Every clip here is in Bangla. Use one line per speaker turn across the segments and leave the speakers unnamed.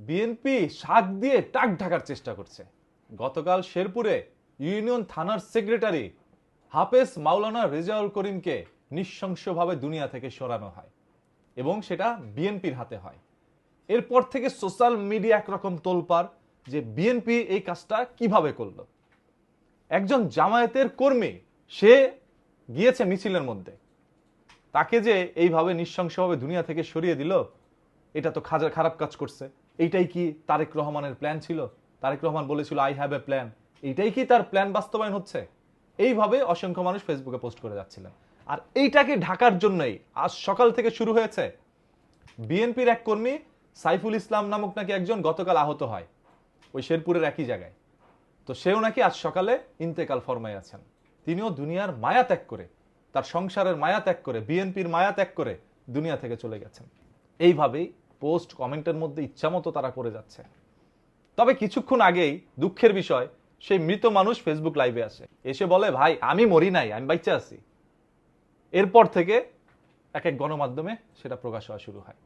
বিএনপি শাক দিয়ে টাক ঢাকার চেষ্টা করছে। গতকাল শেরপুরে ইউনিয়ন থানার সেক্রেটারি হাফেজ মাওলানা রেজাউল করিমকে নৃশংসভাবে দুনিয়া থেকে সরানো হয় এবং সেটা বিএনপির হাতে হয়। এরপর থেকে সোশ্যাল মিডিয়া একরকম তোলপাড় যে বিএনপি এই কাজটা কিভাবে করলো। একজন জামায়াতের কর্মী সে গিয়েছে মিছিলের মধ্যে, তাকে যে এইভাবে নৃশংসভাবে দুনিয়া থেকে সরিয়ে দিল, এটা তো খারাপ কাজ করছে। এইটাই কি তারেক রহমানের প্ল্যান ছিল? তারেক রহমান বলেছিল আই হ্যাভ এ প্ল্যান। এইটাই কি তার প্ল্যান বাস্তবায়ন হচ্ছে? এইভাবে অসংখ্য মানুষ ফেসবুকে পোস্ট করে যাচ্ছিলেন। আর এইটাকে ঢাকার জন্যই আজ সকাল থেকে শুরু হয়েছে। বিএনপির এক কর্মী সাইফুল ইসলাম নামক নাকি একজন গতকাল আহত হয় ওই শেরপুরের একই জায়গায়। তো সেও নাকি আজ সকালে ইন্তেকাল ফরমায় আছেন। তিনিও দুনিয়ার মায়া ত্যাগ করে, তার সংসারের মায়া ত্যাগ করে, বিএনপির মায়া ত্যাগ করে দুনিয়া থেকে চলে গেছেন। এইভাবেই পোস্ট কমেন্টের মধ্যে ইচ্ছামতো তারা করে যাচ্ছে। তবে কিছুক্ষণ আগেই দুঃখের বিষয়, সেই মৃত মানুষ ফেসবুক লাইভে আসে, এসে বলে ভাই আমি মরি নাই, আমি বাইচা আছি। এরপর থেকে এক এক গণমাধ্যমে সেটা প্রকাশ হওয়া শুরু হয়।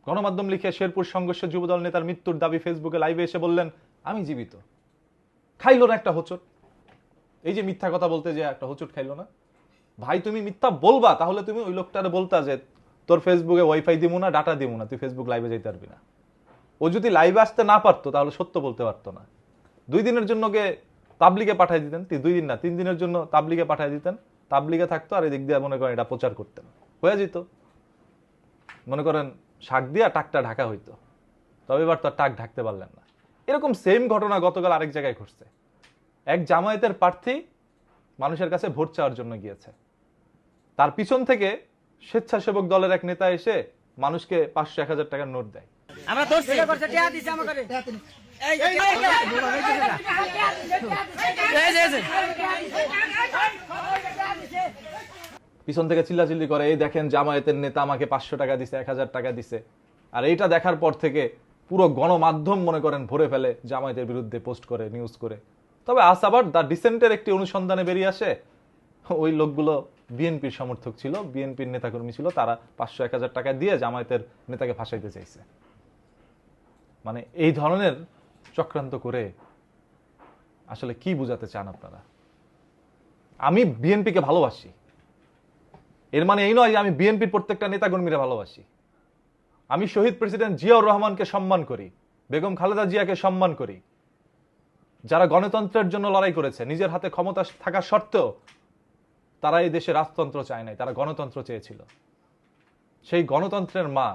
গণমাধ্যম লিখে শেরপুর সংঘর্ষ যুবদল নেতার মৃত্যুর দাবি ফেসবুকে লাইভে এসে বললেন আমি জীবিত। খাইলো না একটা হোঁচট? এই যে মিথ্যা কথা বলতে যে একটা হোঁচট খাইলো না? ভাই তুমি মিথ্যা বলবা তাহলে তুমি ওই লোকটারে বলতা যে তোর ফেসবুকে ওয়াইফাই দিমু না, ডাটা দিমু না, তুই ফেসবুক লাইভে যাইতে পারবি না। ও যদি লাইভে আসতে না পারতো তাহলে সত্য বলতে পারতো না। 2 দিনের জন্য কে তাবলিগে পাঠাই দিতেন, 2 দিন না 3 দিনের জন্য তাবলিগে পাঠাই দিতেন, তাবলিগে থাকতো আর এদিক দিয়ে মনে করেন এটা প্রচার করতেন, হয়ে যেত। মনে করেন শাক দিয়া টাকটা ঢাকা হইতো। তবে এবার তো টাক ঢাকতে পারলেন না। এরকম সেম ঘটনা গতকাল আরেক জায়গায় ঘটছে। এক জামায়াতের প্রার্থী মানুষের কাছে ভোট চাওয়ার জন্য গিয়েছে, তার পিছন থেকে স্বেচ্ছাসেবক দলের এক নেতা এসে মানুষকে 500-1000 টাকার নোট দেয়।
আমরা ধরছি করছে টিয়া দিছে আমাকে এই
পিছন থেকে চিল্লাচিল্লি করে, এই দেখেন জামায়াতের নেতা আমাকে 500 টাকা দিছে, 1000 টাকা দিছে। আর এইটা দেখার পর থেকে পুরো গণমাধ্যম মনে করেন ভরে ফেলে জামায়াতের বিরুদ্ধে পোস্ট করে, নিউজ করে। তবে আজ আবার দ্য ডিসেন্টের একটি অনুসন্ধানে বেরিয়ে আসে ওই লোকগুলো বিএনপির সমর্থক ছিল, বিএনপির নেতাকর্মী ছিল, তারা 500-1000 টাকা দিয়ে জামায়াতের নেতাকে ফাঁসাইতে চাইছে। মানে এই ধরনের চক্রান্ত করে আসলে কি বুঝাতে চান আপনারা? আমি বিএনপিকে ভালোবাসি, এর মানে এই নয় যে আমি বিএনপির প্রত্যেকটা নেতাকর্মীরা ভালোবাসি। আমি শহীদ প্রেসিডেন্ট জিয়াউর রহমানকে সম্মান করি, বেগম খালেদা জিয়াকে সম্মান করি, যারা গণতন্ত্রের জন্য লড়াই করেছে, নিজের হাতে ক্ষমতা থাকা সত্ত্বেও তারা এই দেশে রাজতন্ত্র চায় নাই, তারা গণতন্ত্র চেয়েছিল। সেই গণতন্ত্রের মা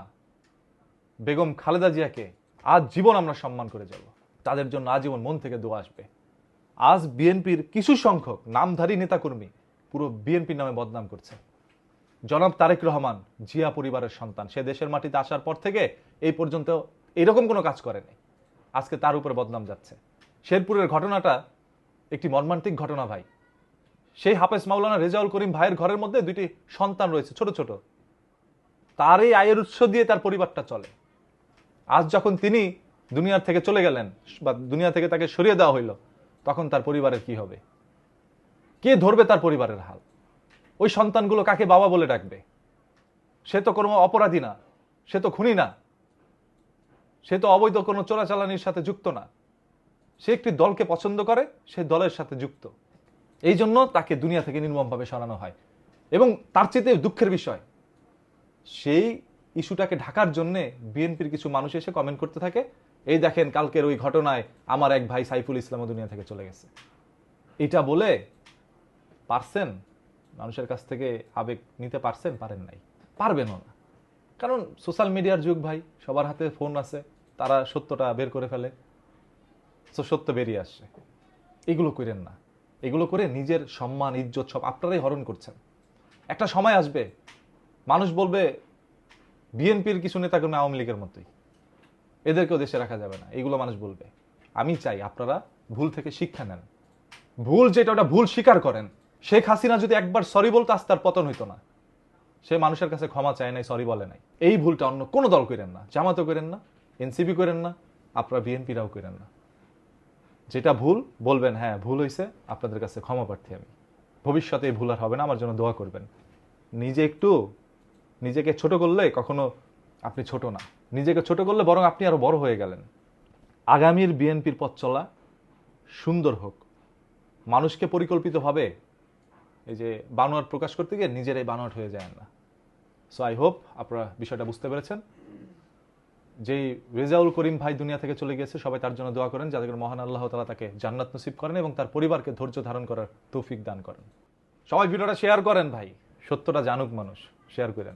বেগম খালেদা জিয়াকে আজ জীবন আমরা সম্মান করে যাব, তাদের জন্য আজীবন মন থেকে দোয়া আসবে। আজ বিএনপির কিছু সংখ্যক নামধারী নেতাকর্মী পুরো বিএনপির নামে বদনাম করছে। জনাব তারেক রহমান জিয়া পরিবারের সন্তান, সে দেশের মাটিতে আসার পর থেকে এই পর্যন্ত এরকম কোনো কাজ করেনি, আজকে তার উপরে বদনাম যাচ্ছে। শেরপুরের ঘটনাটা একটি মর্মান্তিক ঘটনা ভাই। সেই হাফেজ মাওলানা রেজাউল করিম ভাইয়ের ঘরের মধ্যে 2টি সন্তান রয়েছে, ছোট ছোট। তার এই আয়ের উৎস দিয়ে তার পরিবারটা চলে। আজ যখন তিনি দুনিয়ার থেকে চলে গেলেন বা দুনিয়া থেকে তাকে সরিয়ে দেওয়া হইল, তখন তার পরিবারের কি হবে? কে ধরবে তার পরিবারের হাল? ওই সন্তানগুলো কাকে বাবা বলে ডাকবে? সে তো কোনো অপরাধী না, সে তো খুনি না, সে তো অবৈধ কোনো চোরাচালানির সাথে যুক্ত না। সে একটি দলকে পছন্দ করে, সে দলের সাথে যুক্ত। এই জন্য তাকে দুনিয়া থেকে নির্মমভাবে সরানো হয়। এবং তার চেয়ে দুঃখের বিষয়, সেই ইস্যুটাকে ঢাকার জন্য বিএনপির কিছু মানুষ এসে কমেন্ট করতে থাকে, এই দেখেন কালকের ওই ঘটনায় আমার এক ভাই সাইফুল ইসলামও দুনিয়া থেকে চলে গেছে। এটা বলে পারছেন মানুষের কাছ থেকে আবেগ নিতে পারছেন? পারেন নাই, পারবেনও না। কারণ সোশ্যাল মিডিয়ার যুগ ভাই, সবার হাতে ফোন আছে, তারা সত্যটা বের করে ফেলে, সত্য বেরিয়ে আসছে। এগুলো করেন না, এগুলো করে নিজের সম্মান ইজ্জত সব আপনারাই হরণ করছেন। একটা সময় আসবে মানুষ বলবে বিএনপির কিছু নেতাকর্মী আওয়ামী লীগের মতোই, এদেরকেও দেশে রাখা যাবে না, এগুলো মানুষ বলবে। আমি চাই আপনারা ভুল থেকে শিক্ষা নেন, ভুল যেটা ওটা ভুল স্বীকার করেন। শেখ হাসিনা যদি একবার সরি বলতো আজ তার পতন হইতো না। সে মানুষের কাছে ক্ষমা চায় নাই, সরি বলে নাই। এই ভুলটা অন্য কোনো দল করেন না, জামাতও করেন না, এনসিপি করেন না, আপনারা বিএনপিরাও করেন না। যেটা ভুল বলবেন, হ্যাঁ ভুল হয়েছে, আপনাদের কাছে ক্ষমা প্রার্থী আমি, ভবিষ্যতে এই ভুল আর হবে না, আমার জন্য দোয়া করবেন। নিজেকে ছোট করলে কখনো আপনি ছোট না, নিজেকে ছোট করলে বরং আপনি আরো বড় হয়ে গেলেন। আগামীর বিএনপির পথ চলা সুন্দর হোক, মানুষকে পরিকল্পিতভাবে এই যে বানোয়াট প্রকাশ করতে গিয়ে নিজেরাই বানোয়াট হয়ে যায় না। সো আই হোপ আপনারা বিষয়টা বুঝতে পেরেছেন। যেই রেজাউল করিম ভাই দুনিয়া থেকে চলে গিয়েছে, সবাই তার জন্য দোয়া করেন যাতে করে মহান আল্লাহ তাআলা তাকে জান্নাত নসিব করেন এবং তার পরিবারকে ধৈর্য ধারণ করার তৌফিক দান করেন। সবাই ভিডিওটা শেয়ার করেন ভাই, সত্যটা জানুক মানুষ, শেয়ার করেন।